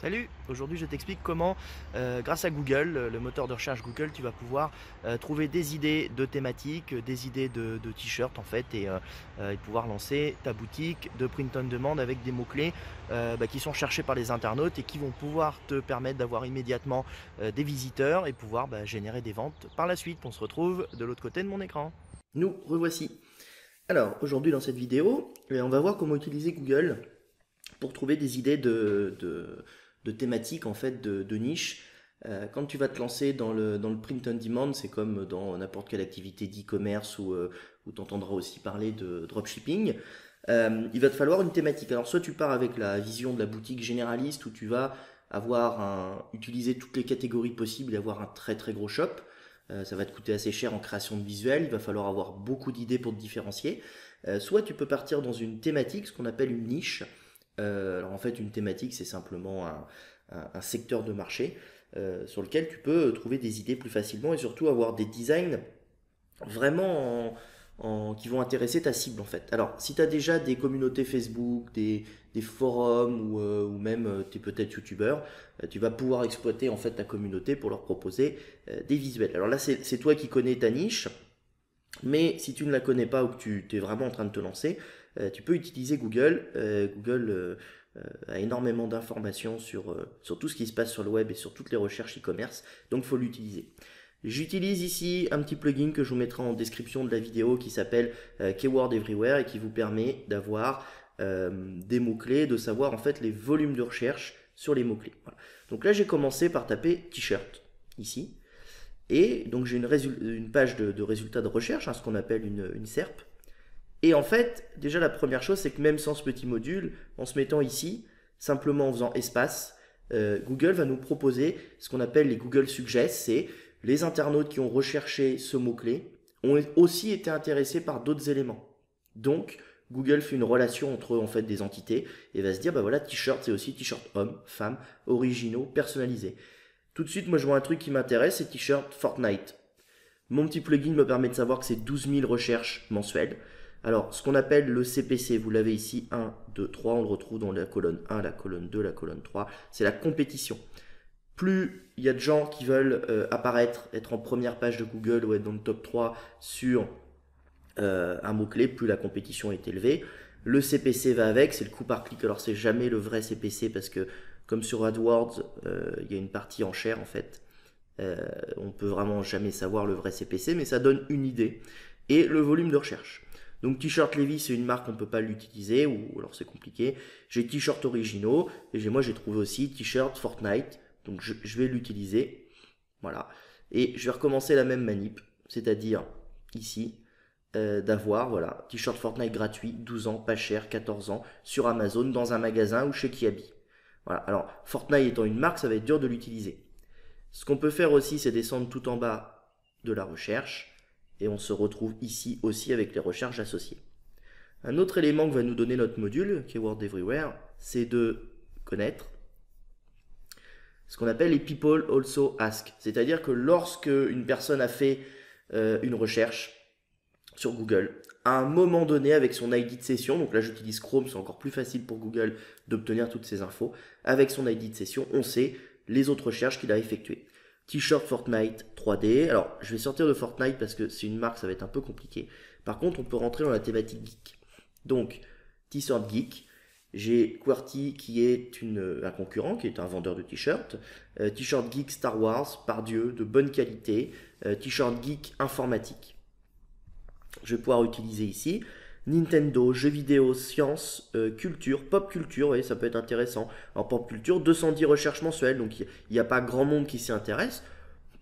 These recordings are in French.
Salut, aujourd'hui je t'explique comment, grâce à Google, le moteur de recherche Google, tu vas pouvoir trouver des idées de thématiques, des idées de t-shirts en fait, et pouvoir lancer ta boutique de print on demand avec des mots-clés qui sont recherchés par les internautes et qui vont pouvoir te permettre d'avoir immédiatement des visiteurs et pouvoir générer des ventes par la suite. On se retrouve de l'autre côté de mon écran. Nous revoici. Alors aujourd'hui dans cette vidéo, on va voir comment utiliser Google pour trouver des idées de thématiques en fait, de niche. Quand tu vas te lancer dans le print on demand, c'est comme dans n'importe quelle activité d'e-commerce où tu entendras aussi parler de dropshipping. Il va te falloir une thématique. Alors soit tu pars avec la vision de la boutique généraliste où tu vas utiliser toutes les catégories possibles et avoir un très très gros shop. Ça va te coûter assez cher en création de visuels, il va falloir avoir beaucoup d'idées pour te différencier. Soit tu peux partir dans une thématique, ce qu'on appelle une niche. Alors en fait, une thématique, c'est simplement un secteur de marché sur lequel tu peux trouver des idées plus facilement et surtout avoir des designs vraiment qui vont intéresser ta cible en fait. Alors, si tu as déjà des communautés Facebook, des forums ou même tu es peut-être youtubeur, tu vas pouvoir exploiter en fait ta communauté pour leur proposer des visuels. Alors là, c'est toi qui connais ta niche. Mais si tu ne la connais pas ou que tu es vraiment en train de te lancer, tu peux utiliser Google. Google a énormément d'informations sur tout ce qui se passe sur le web et sur toutes les recherches e-commerce, donc il faut l'utiliser. J'utilise ici un petit plugin que je vous mettrai en description de la vidéo qui s'appelle Keyword Everywhere et qui vous permet d'avoir des mots-clés, de savoir en fait les volumes de recherche sur les mots-clés. Voilà. Donc là j'ai commencé par taper t-shirt ici. Et donc j'ai une page de résultats de recherche, ce qu'on appelle une SERP. Et en fait, déjà la première chose, c'est que même sans ce petit module, en se mettant ici, simplement en faisant espace, Google va nous proposer ce qu'on appelle les Google Suggest. C'est les internautes qui ont recherché ce mot-clé ont aussi été intéressés par d'autres éléments. Donc, Google fait une relation entre en fait des entités et va se dire, bah voilà, t-shirt, c'est aussi t-shirt homme, femme, originaux, personnalisés. Tout de suite, moi je vois un truc qui m'intéresse, c'est t-shirt Fortnite. Mon petit plugin me permet de savoir que c'est 12 000 recherches mensuelles. Alors, ce qu'on appelle le CPC, vous l'avez ici, 1, 2, 3, on le retrouve dans la colonne 1, la colonne 2, la colonne 3, c'est la compétition. Plus il y a de gens qui veulent apparaître, être en première page de Google ou être dans le top 3 sur un mot-clé, plus la compétition est élevée. Le CPC va avec, c'est le coût par clic. Alors c'est jamais le vrai CPC parce que comme sur AdWords, il y a une partie enchère en fait. On peut vraiment jamais savoir le vrai CPC, mais ça donne une idée. Et le volume de recherche. Donc t-shirt Levi's, c'est une marque, on ne peut pas l'utiliser, ou alors c'est compliqué. J'ai t-shirt originaux, et moi j'ai trouvé aussi t-shirt Fortnite, donc je vais l'utiliser. Voilà. Et je vais recommencer la même manip, c'est-à-dire ici, d'avoir, voilà, t-shirt Fortnite gratuit, 12 ans, pas cher, 14 ans, sur Amazon, dans un magasin ou chez Kiabi. Voilà. Alors, Fortnite étant une marque, ça va être dur de l'utiliser. Ce qu'on peut faire aussi, c'est descendre tout en bas de la recherche, et on se retrouve ici aussi avec les recherches associées. Un autre élément que va nous donner notre module, Keyword Everywhere, c'est de connaître ce qu'on appelle les People Also Ask. C'est-à-dire que lorsque une personne a fait une recherche sur Google, à un moment donné avec son ID de session, donc là j'utilise Chrome, c'est encore plus facile pour Google d'obtenir toutes ces infos, avec son ID de session, on sait les autres recherches qu'il a effectuées. T-shirt Fortnite 3D, alors je vais sortir de Fortnite parce que c'est une marque, ça va être un peu compliqué. Par contre, on peut rentrer dans la thématique geek. Donc, T-shirt geek, j'ai QWERTY qui est un concurrent, qui est un vendeur de t-shirts. T-shirt geek Star Wars, Pardieu, de bonne qualité. T-shirt geek informatique. Je vais pouvoir utiliser ici Nintendo, jeux vidéo, sciences, culture, pop culture, oui, ça peut être intéressant. En pop culture, 210 recherches mensuelles, donc il n'y a pas grand monde qui s'y intéresse.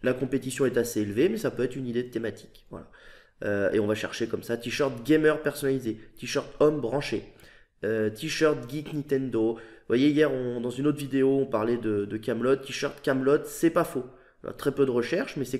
La compétition est assez élevée, mais ça peut être une idée de thématique. Voilà. Et on va chercher comme ça, t-shirt gamer personnalisé, t-shirt homme branché, t-shirt geek Nintendo. Vous voyez, hier, dans une autre vidéo, on parlait de Camelot, t-shirt Camelot, c'est pas faux. Très peu de recherches, mais il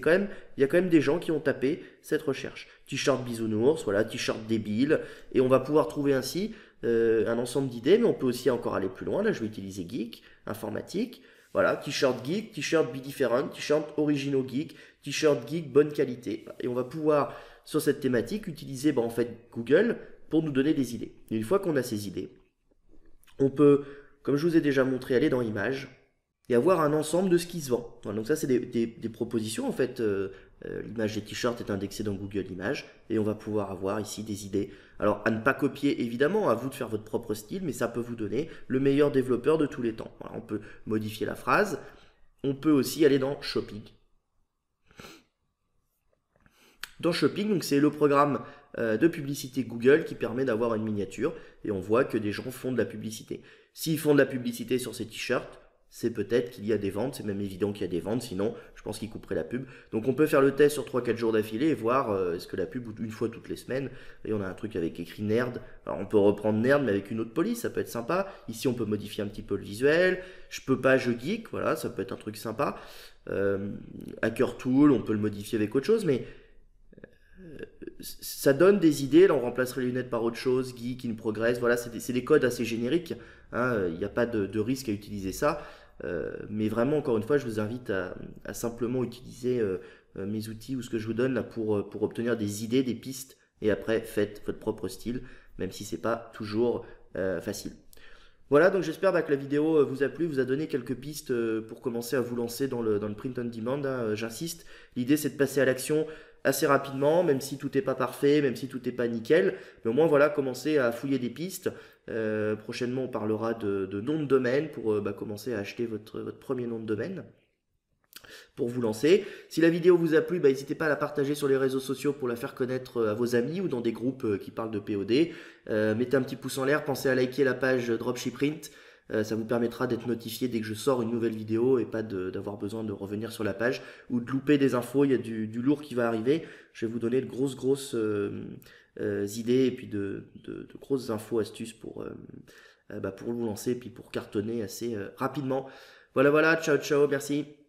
y a quand même des gens qui ont tapé cette recherche. T-shirt bisounours, voilà, t-shirt débile, et on va pouvoir trouver ainsi un ensemble d'idées, mais on peut aussi encore aller plus loin. Là, je vais utiliser geek, informatique, voilà, t-shirt geek, t-shirt be different, t-shirt originaux geek, t-shirt geek bonne qualité. Et on va pouvoir, sur cette thématique, utiliser en fait Google pour nous donner des idées. Et une fois qu'on a ces idées, on peut, comme je vous ai déjà montré, aller dans Images, et avoir un ensemble de ce qui se vend. Voilà, donc ça, c'est des propositions en fait. L'image des t-shirts est indexée dans Google Images et on va pouvoir avoir ici des idées. Alors à ne pas copier évidemment, à vous de faire votre propre style, mais ça peut vous donner le meilleur développeur de tous les temps. Voilà, on peut modifier la phrase. On peut aussi aller dans Shopping. Dans Shopping, donc c'est le programme de publicité Google qui permet d'avoir une miniature et on voit que des gens font de la publicité. S'ils font de la publicité sur ces t-shirts, c'est peut-être qu'il y a des ventes, c'est même évident qu'il y a des ventes, sinon je pense qu'ils couperaient la pub. Donc on peut faire le test sur 3-4 jours d'affilée et voir est-ce que la pub une fois toutes les semaines, et on a un truc avec écrit nerd, alors on peut reprendre nerd mais avec une autre police, ça peut être sympa. Ici on peut modifier un petit peu le visuel, je peux pas, je geek, voilà, ça peut être un truc sympa. Hacker Tool, on peut le modifier avec autre chose, mais ça donne des idées. Là, on remplacerait les lunettes par autre chose, geek, in progress. Voilà, c'est des codes assez génériques. Hein, il n'y a pas de risque à utiliser ça. Mais vraiment, encore une fois, je vous invite à simplement utiliser mes outils ou ce que je vous donne là pour obtenir des idées, des pistes. Et après, faites votre propre style, même si c'est pas toujours facile. Voilà, donc j'espère que la vidéo vous a plu, vous a donné quelques pistes pour commencer à vous lancer dans le print on demand, hein. J'insiste, l'idée c'est de passer à l'action assez rapidement, même si tout n'est pas parfait, même si tout n'est pas nickel, mais au moins voilà, commencer à fouiller des pistes. Prochainement on parlera de nom de domaine pour commencer à acheter votre premier nom de domaine pour vous lancer. Si la vidéo vous a plu, n'hésitez pas à la partager sur les réseaux sociaux pour la faire connaître à vos amis ou dans des groupes qui parlent de POD. Mettez un petit pouce en l'air, pensez à liker la page Dropshiprint. Ça vous permettra d'être notifié dès que je sors une nouvelle vidéo et pas d'avoir besoin de revenir sur la page ou de louper des infos. Il y a du lourd qui va arriver. Je vais vous donner de grosses idées et puis de grosses infos, astuces pour vous lancer et puis pour cartonner assez rapidement. Voilà, ciao, ciao, merci.